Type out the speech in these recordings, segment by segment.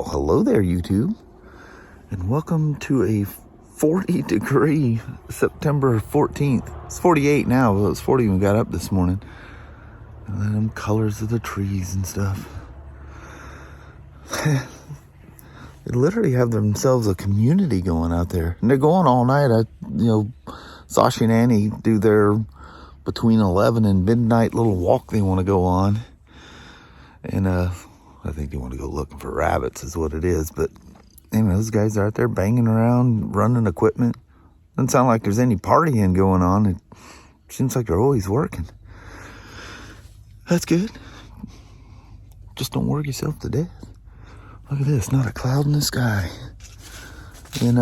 Well, hello there, YouTube, and welcome to a 40-degree September 14th. It's 48 now, but it was 40 when we got up this morning. And then them colors of the trees and stuff. They literally have themselves a community going out there. And they're going all night. Sasha and Annie do their between 11 and midnight little walk they want to go on. And I think they want to go looking for rabbits is what it is. But anyway, those guys are out there banging around, running equipment. Doesn't sound like there's any partying going on. It seems like they're always working. That's good. Just don't work yourself to death. Look at this, not a cloud in the sky. And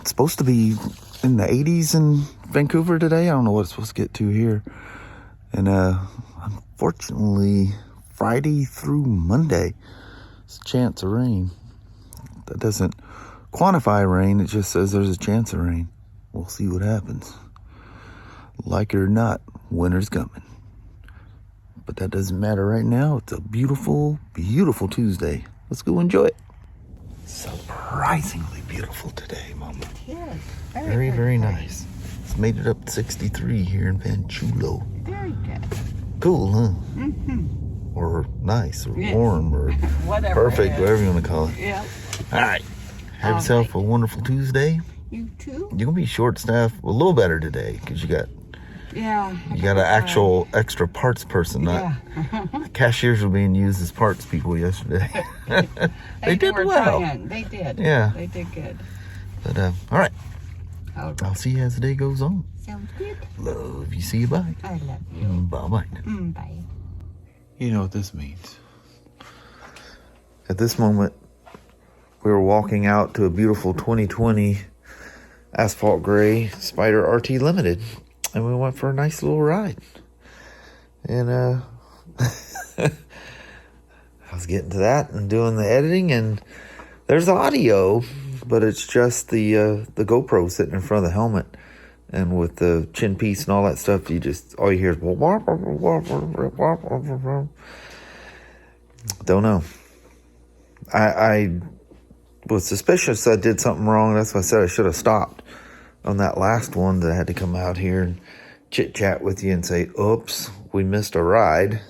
it's supposed to be in the 80s in Vancouver today. I don't know what it's supposed to get to here. And unfortunately, Friday through Monday, it's a chance of rain. That doesn't quantify rain, it just says there's a chance of rain. We'll see what happens. Like it or not, winter's coming. But that doesn't matter right now. It's a beautiful, beautiful Tuesday. Let's go enjoy it. Surprisingly beautiful today, Mama. Yes. Very, very nice. It's made it up to 63 here in Vanchulo. Very good. Cool, huh? Mm-hmm. Or nice, or Yes. warm, or Whatever. perfect, whatever you want to call it. Yeah. All right. Have yourself a wonderful Tuesday. You too? You're going to be short-staffed a little better today because you got an actual extra parts person, not cashiers were being used as parts people yesterday. They did well. Trying. They did. Yeah. They did good. But, all right. All right. I'll see you as the day goes on. Sounds good. Love you. See you. Bye. I love you. Bye-bye. Bye. You know what this means. At this moment, we were walking out to a beautiful 2020 asphalt gray Spider RT Limited. And we went for a nice little ride. And I was getting to that and doing the editing, and there's audio, but it's just the GoPro sitting in front of the helmet. And with the chin piece and all that stuff, all you hear is don't know. I was suspicious I did something wrong. That's why I said I should have stopped on that last one, that I had to come out here and chit chat with you and say, oops, we missed a ride.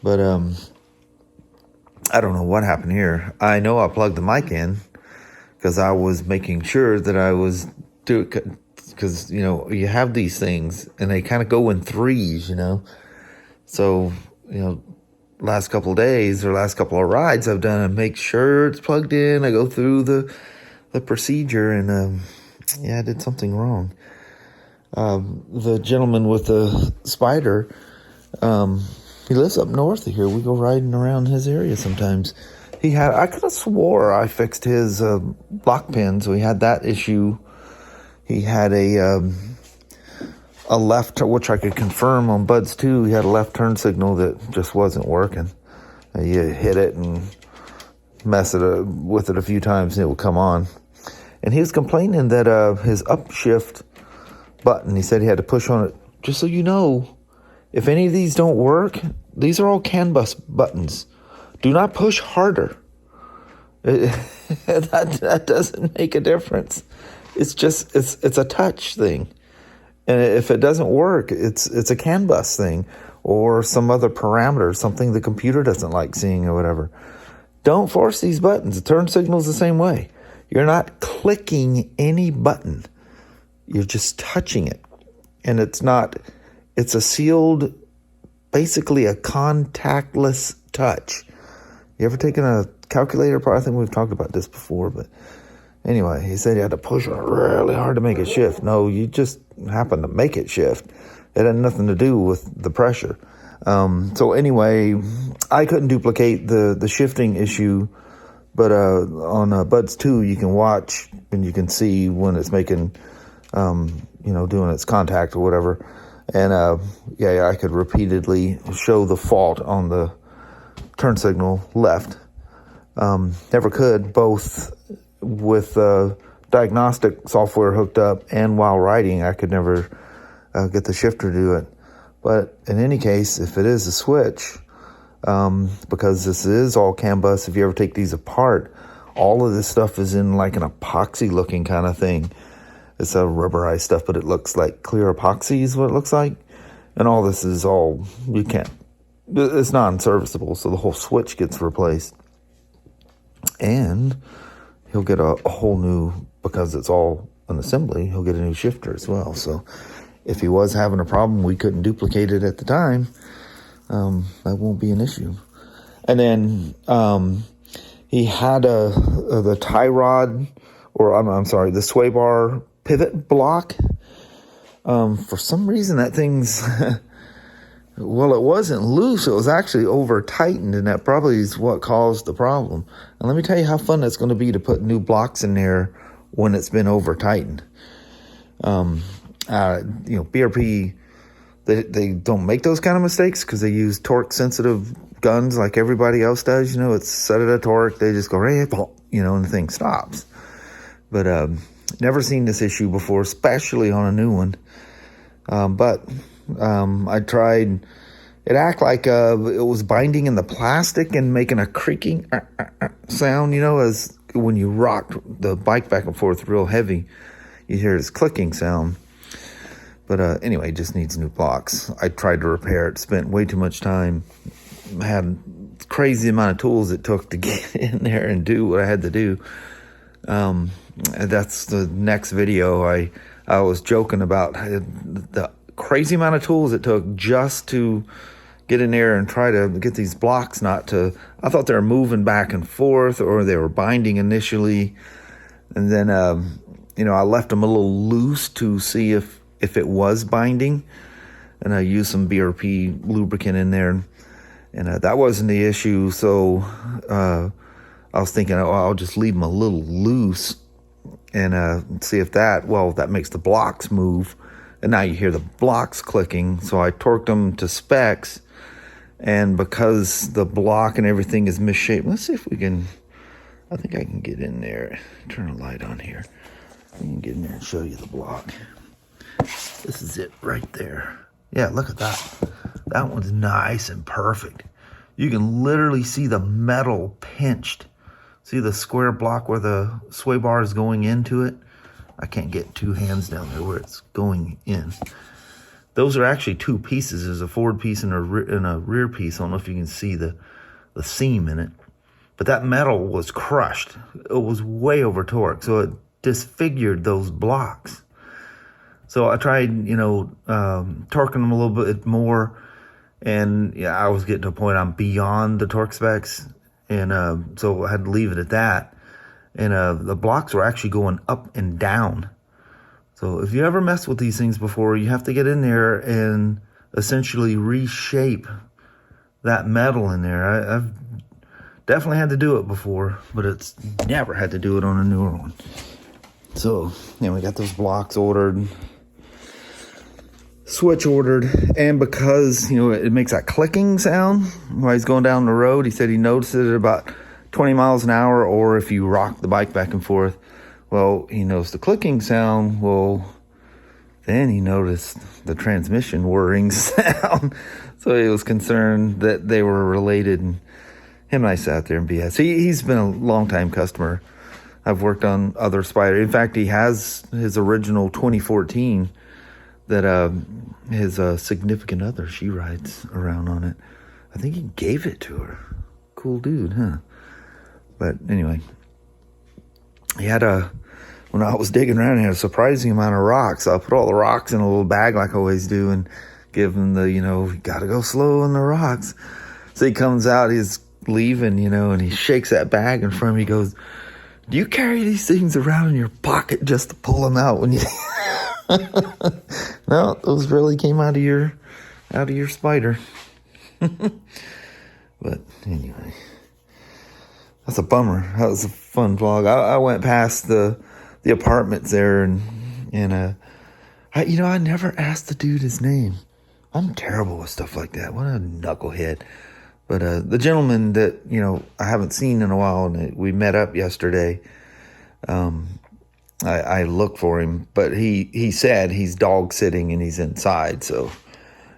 But I don't know what happened here. I know I plugged the mic in because I was making sure that I was doing, because you have these things and they kind of go in threes, so last couple of days or last couple of rides I've done, I make sure it's plugged in. I go through the procedure, and I did something wrong. The gentleman with the Spider, he lives up north of here. We go riding around his area sometimes. I could have swore I fixed his block pin, so he had that issue. He had a left, which I could confirm on Buds too. He had a left turn signal that just wasn't working. You hit it and mess with it a few times and it would come on. And he was complaining that his upshift button, he said he had to push on it. Just so you know, if any of these don't work, these are all CAN bus buttons. Do not push harder. That doesn't make a difference. It's just, it's a touch thing. And if it doesn't work, it's a CAN bus thing or some other parameter, something the computer doesn't like seeing or whatever. Don't force these buttons. The turn signal's the same way. You're not clicking any button. You're just touching it. And it's a sealed, basically a contactless touch. You ever taken a calculator apart? I think we've talked about this before, but anyway, he said you had to push it really hard to make it shift. No, you just happen to make it shift. It had nothing to do with the pressure. So anyway, I couldn't duplicate the shifting issue, but on Buds 2, you can watch and you can see when it's making, doing its contact or whatever. And I could repeatedly show the fault on the turn signal left. Never could, both with diagnostic software hooked up and while riding. I could never get the shifter to do it. But in any case, if it is a switch, because this is all CAN bus. If you ever take these apart, all of this stuff is in like an epoxy looking kind of thing. It's a rubberized stuff, but it looks like clear epoxy is what it looks like. And all this is all, it's non-serviceable, so the whole switch gets replaced. And he'll get a whole new, because it's all an assembly, he'll get a new shifter as well. So if he was having a problem, we couldn't duplicate it at the time, that won't be an issue. And then he had the tie rod, or I'm sorry, the sway bar pivot block. For some reason that thing's well, it wasn't loose, it was actually over tightened, and that probably is what caused the problem. And let me tell you how fun it's going to be to put new blocks in there when it's been over tightened. BRP, they don't make those kind of mistakes because they use torque sensitive guns like everybody else does. It's set at a torque, they just go right, and the thing stops. But never seen this issue before, especially on a new one. I tried, it acted like it was binding in the plastic and making a creaking sound, as when you rock the bike back and forth real heavy, you hear this clicking sound. But anyway, it just needs new blocks. I tried to repair it, spent way too much time, had crazy amount of tools it took to get in there and do what I had to do. That's the next video. I was joking about the crazy amount of tools it took just to get in there and try to get these blocks I thought they were moving back and forth, or they were binding initially. And then, I left them a little loose to see if it was binding, and I used some BRP lubricant in there, and that wasn't the issue. So, I was thinking, I'll just leave them a little loose and see if that makes the blocks move. And now you hear the blocks clicking. So I torqued them to specs. And because the block and everything is misshaped, let's see if we can, I think I can get in there. Turn a light on here. I can get in there and show you the block. This is it right there. Yeah, look at that. That one's nice and perfect. You can literally see the metal pinched. See the square block where the sway bar is going into it? I can't get two hands down there where it's going in. Those are actually two pieces. There's a forward piece and a rear piece. I don't know if you can see the seam in it. But that metal was crushed. It was way over torque, so it disfigured those blocks. So I tried, torquing them a little bit more. And I was getting to a point I'm beyond the torque specs. And so I had to leave it at that. And the blocks were actually going up and down. So if you ever messed with these things before, you have to get in there and essentially reshape that metal in there. I've definitely had to do it before, but it's never had to do it on a newer one. So, we got those blocks ordered, switch ordered, and because, it makes that clicking sound while he's going down the road, he said he noticed it at about 20 miles an hour, or if you rock the bike back and forth. Well, he noticed the clicking sound. Well, then he noticed the transmission whirring sound. So he was concerned that they were related. And him and I sat there and BS. He's been a long-time customer. I've worked on other Spyder. In fact, he has his original 2014 that his significant other, she rides around on it. I think he gave it to her. Cool dude, huh? But anyway, he had when I was digging around, he had a surprising amount of rocks. So I put all the rocks in a little bag like I always do and give him the, you got to go slow on the rocks. So he comes out, he's leaving, and he shakes that bag in front of me. He goes, "Do you carry these things around in your pocket just to pull them out when you..." No, those really came out of your Spyder. But anyway, that's a bummer. That was a fun vlog. I went past the apartments there and I never asked the dude his name. I'm terrible with stuff like that. What a knucklehead. But the gentleman that, I haven't seen in a while, and we met up yesterday, I looked for him, but he said he's dog sitting and he's inside, so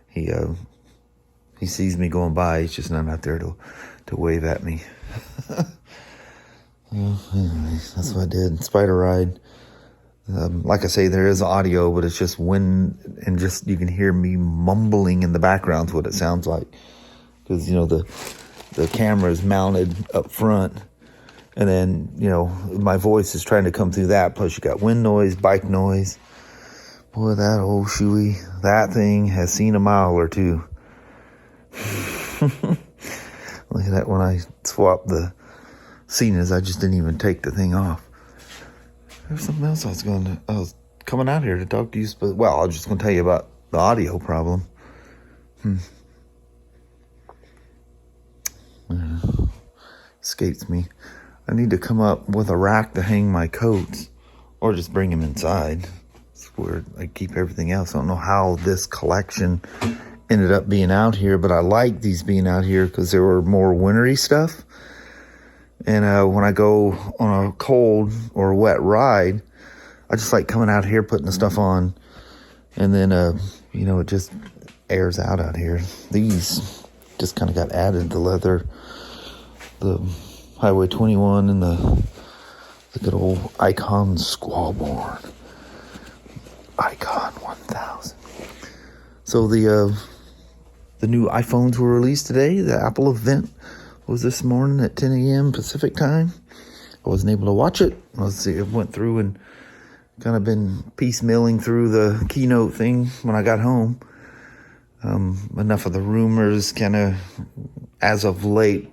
he he sees me going by. He's just not out there to wave at me. Well, anyway, that's what I did. Spider ride. Like I say, there is audio, but it's just wind, and just you can hear me mumbling in the background is what it sounds like. Because, you know, the camera is mounted up front, and then, you know, my voice is trying to come through that. Plus, you got wind noise, bike noise. Boy, that old shoey, that thing has seen a mile or two. Look at that when I swapped the scenes, I just didn't even take the thing off. There's something else I was coming out here to talk to you, but, well, I was just going to tell you about the audio problem. Escapes me. I need to come up with a rack to hang my coats, or just bring them inside. It's where I keep everything else. I don't know how this collection ended up being out here, but I like these being out here because there were more wintry stuff. And when I go on a cold or wet ride, I just like coming out here, putting the stuff on, and then, you know, it just airs out here. These just kind of got added to leather. The Highway 21 and the good old Icon Squall board. Icon 1000. So the new iPhones were released today. The Apple event was this morning at 10 a.m. Pacific time. I wasn't able to watch it. I went through and kind of been piecemealing through the keynote thing when I got home. Enough of the rumors, kind of, as of late,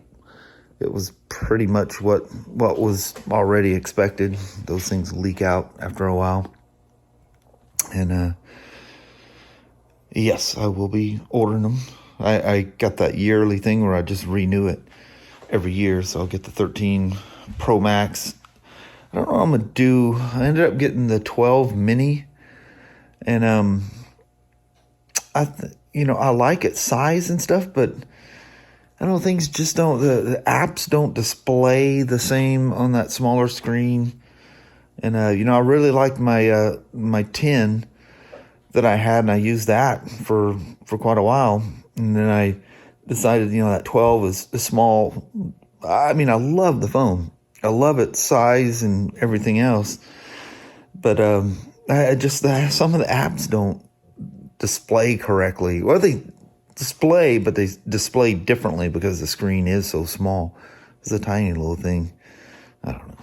it was pretty much what was already expected. Those things leak out after a while. And yes, I will be ordering them. I got that yearly thing where I just renew it every year. So I'll get the 13 Pro Max. I don't know what I'm going to do. I ended up getting the 12 mini. And I like its size and stuff, but I don't know, things just don't, the apps don't display the same on that smaller screen. And, I really liked my 10 that I had, and I used that for quite a while. And then I decided, that 12 is small. I mean, I love the phone. I love its size and everything else. But I just, some of the apps don't display correctly. Well, they display, but they display differently because the screen is so small. It's a tiny little thing. I don't know.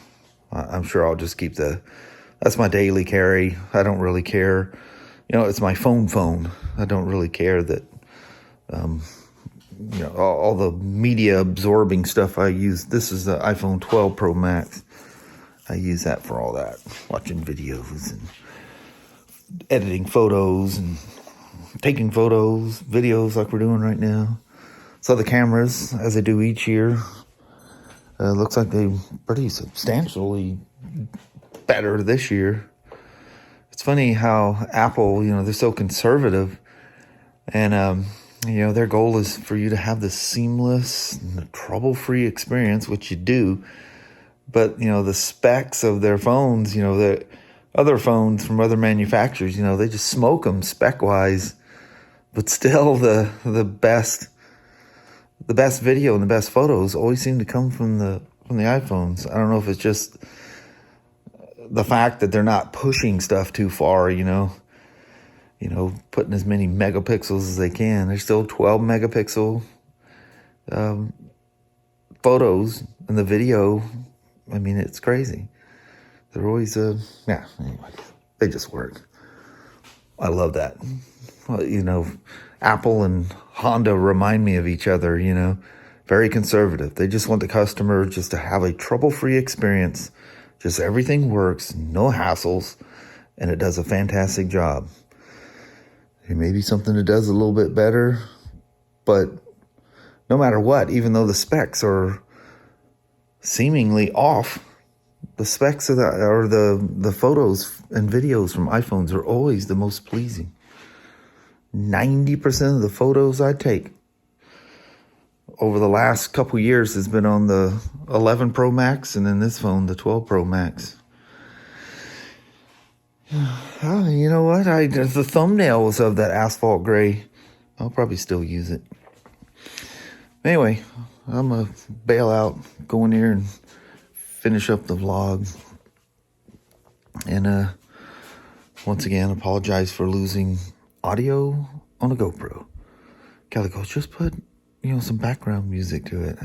I'm sure I'll just keep that's my daily carry. I don't really care. It's my phone. I don't really care that, all the media absorbing stuff I use. This is the iPhone 12 Pro Max. I use that for all that. Watching videos and editing photos and taking photos, videos like we're doing right now. So the cameras, as they do each year, looks like they're pretty substantially better this year. It's funny how Apple, they're so conservative, and their goal is for you to have this seamless, trouble-free experience, which you do. But the specs of their phones, the other phones from other manufacturers, they just smoke them spec-wise. But still, the best video and the best photos always seem to come from the iPhones. I don't know if it's just the fact that they're not pushing stuff too far, putting as many megapixels as they can. There's still 12 megapixel photos in the video. I mean, it's crazy. They're always anyway, they just work. I love that. Well, Apple and Honda remind me of each other, very conservative. They just want the customer just to have a trouble-free experience. Just everything works, no hassles, and it does a fantastic job. There may be something that does a little bit better, but no matter what, even though the specs are seemingly off, the specs of the photos and videos from iPhones are always the most pleasing. 90% of the photos I take over the last couple years has been on the 11 Pro Max, and then this phone, the 12 Pro Max. Oh, the thumbnail was of that asphalt gray. I'll probably still use it. Anyway, I'm going to bail out, go in here and finish up the vlog. And once again, apologize for losing audio on a GoPro. Kelly goes, just put, some background music to it.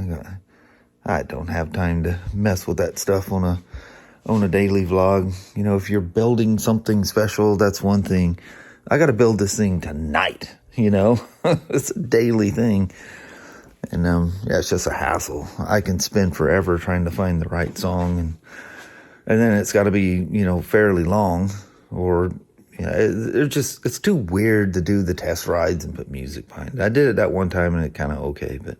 I don't have time to mess with that stuff on a daily vlog. If you're building something special, that's one thing. I got to build this thing tonight, It's a daily thing. And, it's just a hassle. I can spend forever trying to find the right song. And then it's got to be, fairly long. Or, it's too weird to do the test rides and put music behind it. I did it that one time and it kind of okay. But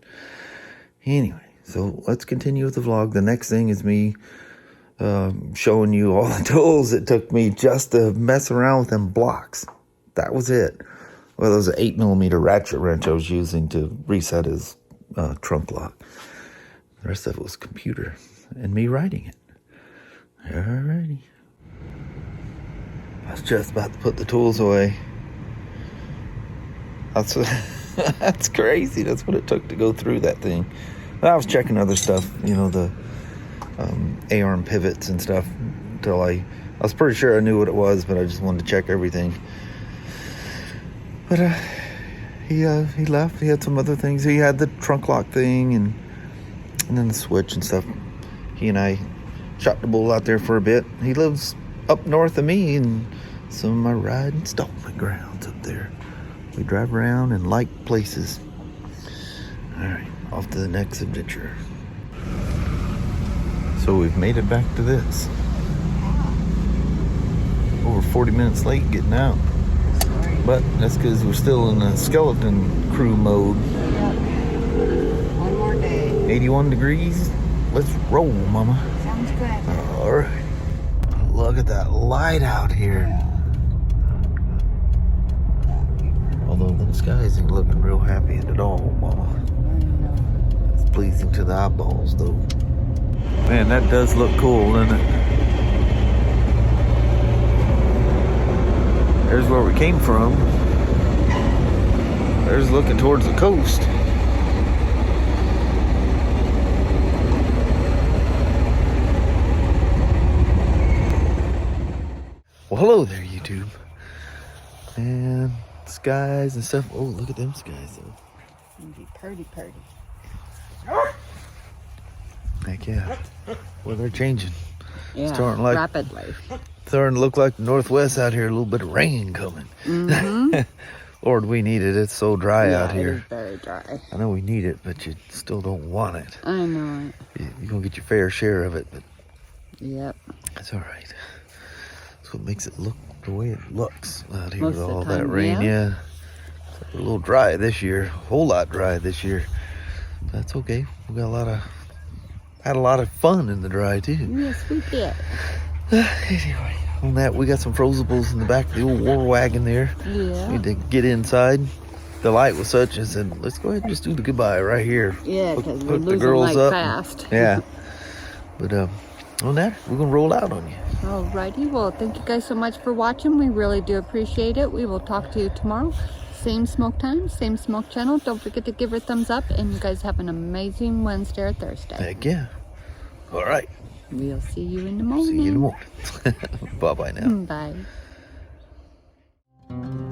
anyway, so let's continue with the vlog. The next thing is me showing you all the tools it took me just to mess around with them blocks. That was it. Well, there was an 8mm ratchet wrench I was using to reset his trunk lock. The rest of it was computer and me writing it. Alrighty. I was just about to put the tools away. That's crazy. That's what it took to go through that thing. I was checking other stuff, the A-arm pivots and stuff, until I was pretty sure I knew what it was, but I just wanted to check everything. But he left. He had some other things. He had the trunk lock thing and then the switch and stuff. He and I shot the bull out there for a bit. He lives up north of me, and some of my riding stomping grounds up there. We drive around and like places. All right, off to the next adventure. So we've made it back to this. Over 40 minutes late getting out. But that's because we're still in a skeleton crew mode. Yep. One more day. 81 degrees. Let's roll, mama. Sounds good. All right. Look at that light out here. Although the skies ain't looking real happy at all, mama. It's pleasing to the eyeballs, though. Man, that does look cool, doesn't it? There's where we came from. There's looking towards the coast. Well, hello there, YouTube. And skies and stuff. Oh, look at them skies, though. Pretty. Heck yeah. Well, they're changing. Yeah, Rapidly. rapidly. Starting to look like the Northwest out here. A little bit of rain coming. Mm-hmm. Lord, we need it. It's so dry out It here. is very dry. I know we need it, but you still don't want it. I know it. You're going to get your fair share of it, but Yep. that's all right. That's what makes it look the way it looks out here Most with of the all time, that rain. Yeah. It's a little dry this year. A whole lot dry this year. But that's okay. We got had a lot of fun in the dry, too. Yes, we did. Anyway, on that, we got some frozables in the back of the old war wagon there. Yeah. We had to get inside. The light was such, I said, let's go ahead and just do the goodbye right here. Yeah, because we're Put the losing girls light up. fast. Yeah. But on that, we're going to roll out on you. Alrighty, well, thank you guys so much for watching. We really do appreciate it. We will talk to you tomorrow. Same smoke time, same smoke channel. Don't forget to give it a thumbs up, and you guys have an amazing Wednesday or Thursday. Heck yeah. All right. We'll see you in the morning. See you in the morning. Bye-bye now. Bye.